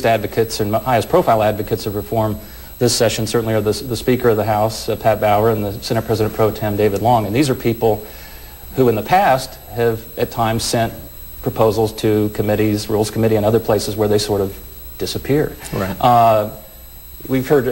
advocates and highest profile advocates of reform this session certainly are the Speaker of the House, Pat Bauer, and the Senate President Pro Tem, David Long. And these are people who in the past have at times sent proposals to committees, Rules Committee, and other places where they sort of disappear. Right. We've heard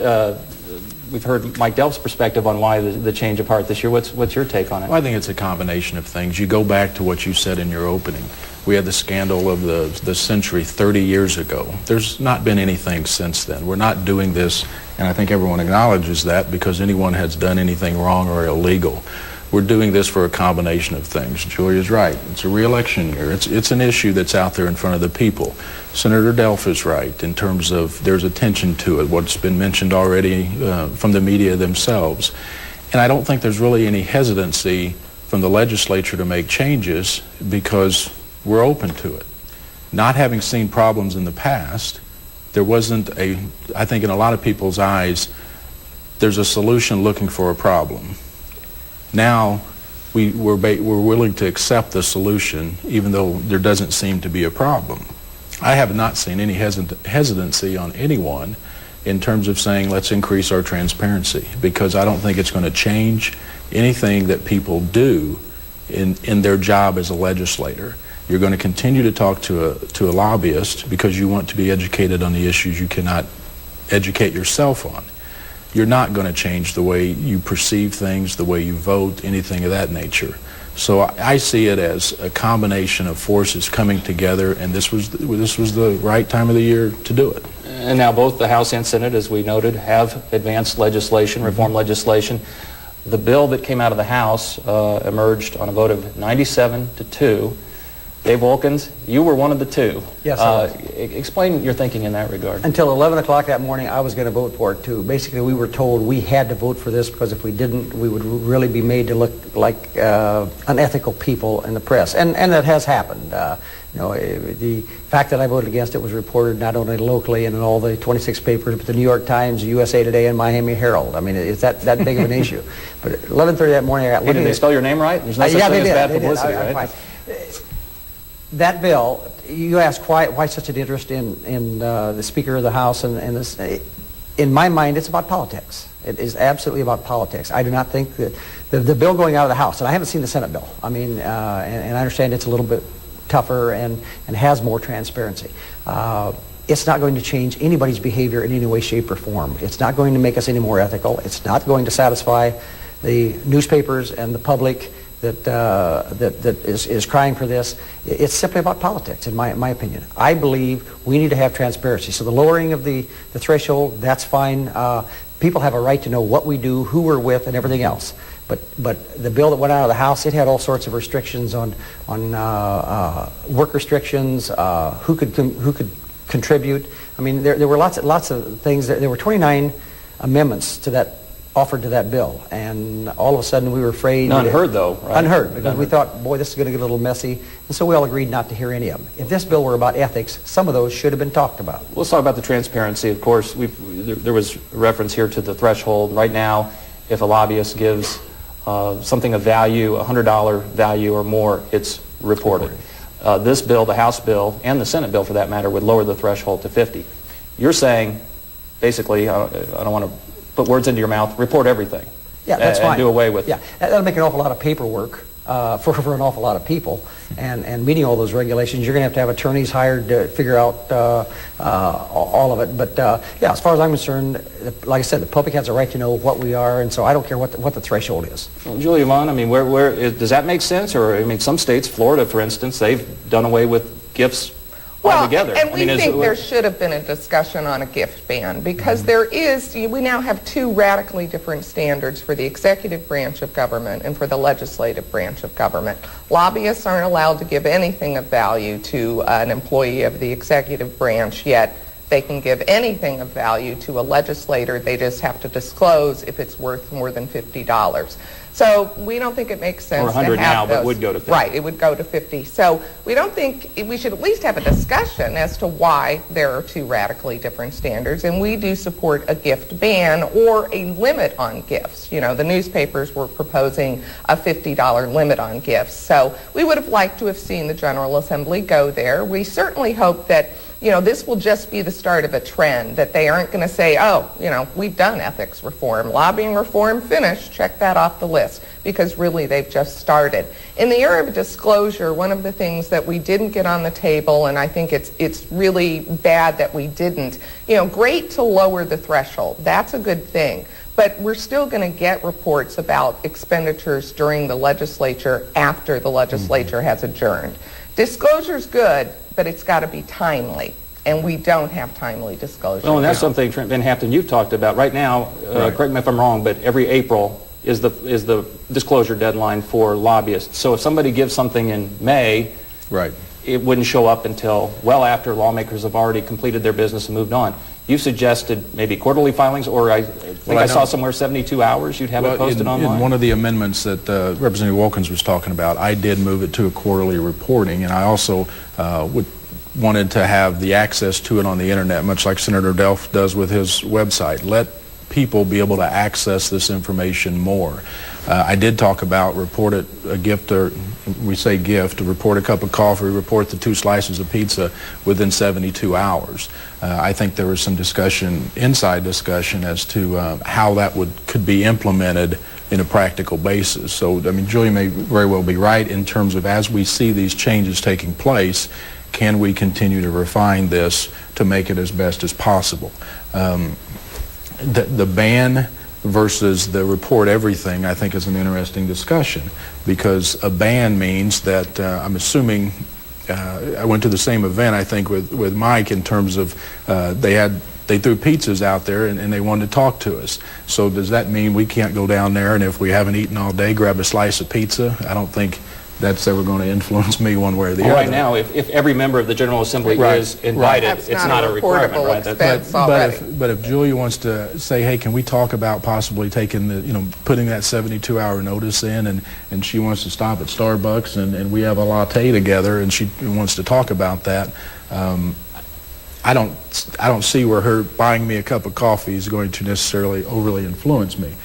Mike Delph's perspective on why the change of heart this year. What's your take on it? Well, I think it's a combination of things. You go back to what you said in your opening. We had the scandal of the century 30 years ago. There's not been anything since then. We're not doing this, and I think everyone acknowledges that, because anyone has done anything wrong or illegal. We're doing this for a combination of things. Julia's right. It's a re-election year. It's an issue that's out there in front of the people. Senator Delph is right in terms of there's attention to it, what's been mentioned already from the media themselves. And I don't think there's really any hesitancy from the legislature to make changes because we're open to it. Not having seen problems in the past, there wasn't I think in a lot of people's eyes, there's a solution looking for a problem. Now, we're willing to accept the solution, even though there doesn't seem to be a problem. I have not seen any hesitancy on anyone in terms of saying, let's increase our transparency, because I don't think it's going to change anything that people do in their job as a legislator. You're going to continue to talk to a lobbyist because you want to be educated on the issues you cannot educate yourself on. You're not going to change the way you perceive things, the way you vote, anything of that nature. So I see it as a combination of forces coming together, and this was the right time of the year to do it. And now both the House and Senate, as we noted, have advanced legislation, reform legislation. The bill that came out of the House emerged on a vote of 97-2. Dave Wilkins, you were one of the two. Yes, explain your thinking in that regard. Until 11 o'clock that morning, I was going to vote for it, too. Basically, we were told we had to vote for this because if we didn't, we would really be made to look like unethical people in the press. And that has happened. The fact that I voted against it was reported not only locally and in all the 26 papers, but the New York Times, USA Today, and Miami Herald. I mean, it's that big of an issue. But at 11:30 that morning, I got looking. Did they spell your name right? There's no such thing as bad publicity, right? That bill, you asked why such an interest in the Speaker of the House and this. In my mind, it's about politics. It is absolutely about politics. I do not think that the bill going out of the House, and I haven't seen the Senate bill. I mean, and I understand it's a little bit tougher and has more transparency. It's not going to change anybody's behavior in any way, shape, or form. It's not going to make us any more ethical. It's not going to satisfy the newspapers and the public that is crying for this. It's simply about politics, in my opinion. I believe we need to have transparency. So the lowering of the threshold, that's fine. People have a right to know what we do, who we're with, and everything else. But the bill that went out of the House, it had all sorts of restrictions on work restrictions, who could contribute. I mean, there were lots of things. There were 29 amendments to that offered to that bill, and all of a sudden we were afraid. Unheard, though, right? Unheard, because we thought, boy, this is going to get a little messy, and so we all agreed not to hear any of them. If this bill were about ethics, some of those should have been talked about. Let's talk about the transparency. Of course, there was reference here to the threshold. Right now, if a lobbyist gives something of value, $100 value or more, it's reported. This bill, the House bill, and the Senate bill for that matter, would lower the threshold to $50. You're saying, basically, I don't want to put words into your mouth, report everything. Yeah, that's fine. And do away with. Yeah, that'll make an awful lot of paperwork for an awful lot of people, and meeting all those regulations. You're going to have attorneys hired to figure out all of it. But yeah, as far as I'm concerned, like I said, the public has a right to know what we are, and so I don't care what the threshold is. Well, Julia Vaughn, I mean, does that make sense? Or I mean, some states, Florida, for instance, they've done away with gifts. Well, and we think there should have been a discussion on a gift ban because we now have two radically different standards for the executive branch of government and for the legislative branch of government. Lobbyists aren't allowed to give anything of value to an employee of the executive branch, yet they can give anything of value to a legislator. They just have to disclose if it's worth more than $50. So we don't think it makes sense to have 100 now, those. But would go to 50. Right, it would go to 50. So we don't think we should at least have a discussion as to why there are two radically different standards. And we do support a gift ban or a limit on gifts. You know, the newspapers were proposing a $50 limit on gifts. So we would have liked to have seen the General Assembly go there. We certainly hope that this will just be the start of a trend, that they aren't going to say, oh, we've done ethics reform, lobbying reform, finished, check that off the list, because really they've just started. In the era of disclosure, one of the things that we didn't get on the table, and I think it's really bad that we didn't, great to lower the threshold. That's a good thing. But we're still going to get reports about expenditures during the legislature after the legislature has adjourned. Disclosure's good, but it's got to be timely, and we don't have timely disclosure. Well, and that's something, Trent Van Haften, you've talked about. Right now, correct me if I'm wrong, but every April is the disclosure deadline for lobbyists. So if somebody gives something in May, it wouldn't show up until well after lawmakers have already completed their business and moved on. You suggested maybe quarterly filings, or I think I saw somewhere 72 hours you'd have it posted online. In one of the amendments that Representative Wilkins was talking about, I did move it to a quarterly reporting, and I also wanted to have the access to it on the internet, much like Senator Delph does with his website. Let people be able to access this information more. I did talk about report a gift, or we say gift, report a cup of coffee, report the 2 slices of pizza within 72 hours. I think there was some inside discussion as to how that could be implemented in a practical basis. So, I mean, Julia may very well be right in terms of, as we see these changes taking place, can we continue to refine this to make it as best as possible? The ban versus the report everything, I think, is an interesting discussion, because a ban means that I'm assuming I went to the same event, I think, with Mike, in terms of they threw pizzas out there and they wanted to talk to us. So does that mean we can't go down there and, if we haven't eaten all day, grab a slice of pizza? I don't think that's ever going to influence me one way or the other. Right now, if every member of the General Assembly is invited, it's not a requirement, right? But if Julia wants to say, hey, can we talk about possibly taking putting that 72-hour notice in, and she wants to stop at Starbucks and we have a latte together, and she wants to talk about that, I don't see where her buying me a cup of coffee is going to necessarily overly influence me.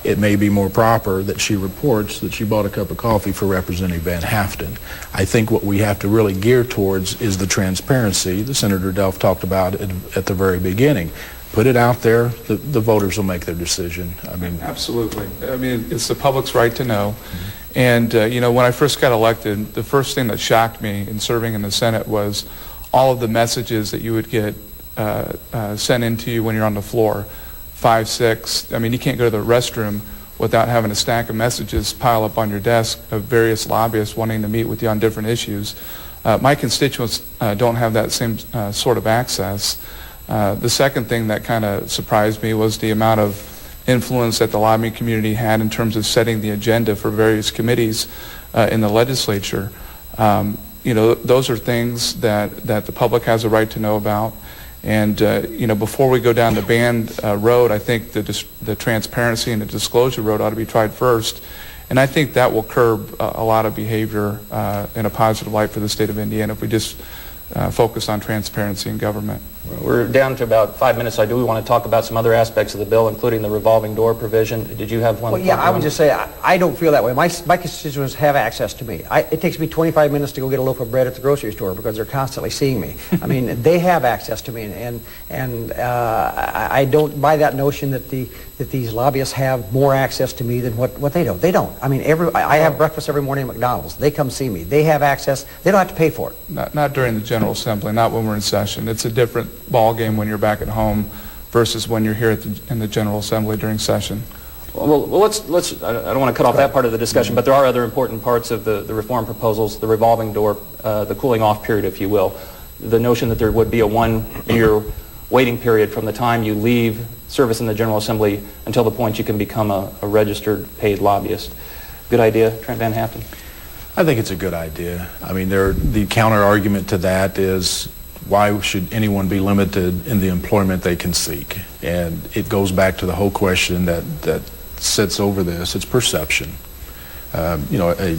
It may be more proper that she reports that she bought a cup of coffee for Representative Van Haften. I think what we have to really gear towards is the transparency that Senator Delph talked about at the very beginning. Put it out there, the voters will make their decision. I mean, absolutely. I mean, it's the public's right to know. And, when I first got elected, the first thing that shocked me in serving in the Senate was all of the messages that you would get sent into you when you're on the floor. 5, 6. I mean, you can't go to the restroom without having a stack of messages pile up on your desk of various lobbyists wanting to meet with you on different issues. My constituents don't have that same sort of access. The second thing that kind of surprised me was the amount of influence that the lobbying community had in terms of setting the agenda for various committees in the legislature. Those are things that the public has a right to know about. And, before we go down the ban road, I think the transparency and the disclosure road ought to be tried first. And I think that will curb a lot of behavior in a positive light for the state of Indiana if we just focus on transparency in government. We're down to about 5 minutes. I do want to talk about some other aspects of the bill, including the revolving door provision. Did you have one? Well, yeah, I would just say I don't feel that way. My constituents have access to me. It takes me 25 minutes to go get a loaf of bread at the grocery store because they're constantly seeing me. I mean, they have access to me, and I don't buy that notion that these lobbyists have more access to me than what they don't. They don't. I mean, I have breakfast every morning at McDonald's. They come see me. They have access. They don't have to pay for it. Not during the General Assembly, not when we're in session. It's a different ball game when you're back at home versus when you're here in the General Assembly during session. Well, let's. I don't want to cut off that part of the discussion, but there are other important parts of the reform proposals: the revolving door, the cooling off period, if you will, the notion that there would be a 1-year waiting period from the time you leave service in the General Assembly until the point you can become a registered paid lobbyist. Good idea, Trent Van Haften? I think it's a good idea. I mean, the counter argument to that is, why should anyone be limited in the employment they can seek? And it goes back to the whole question that sits over this. It's perception. A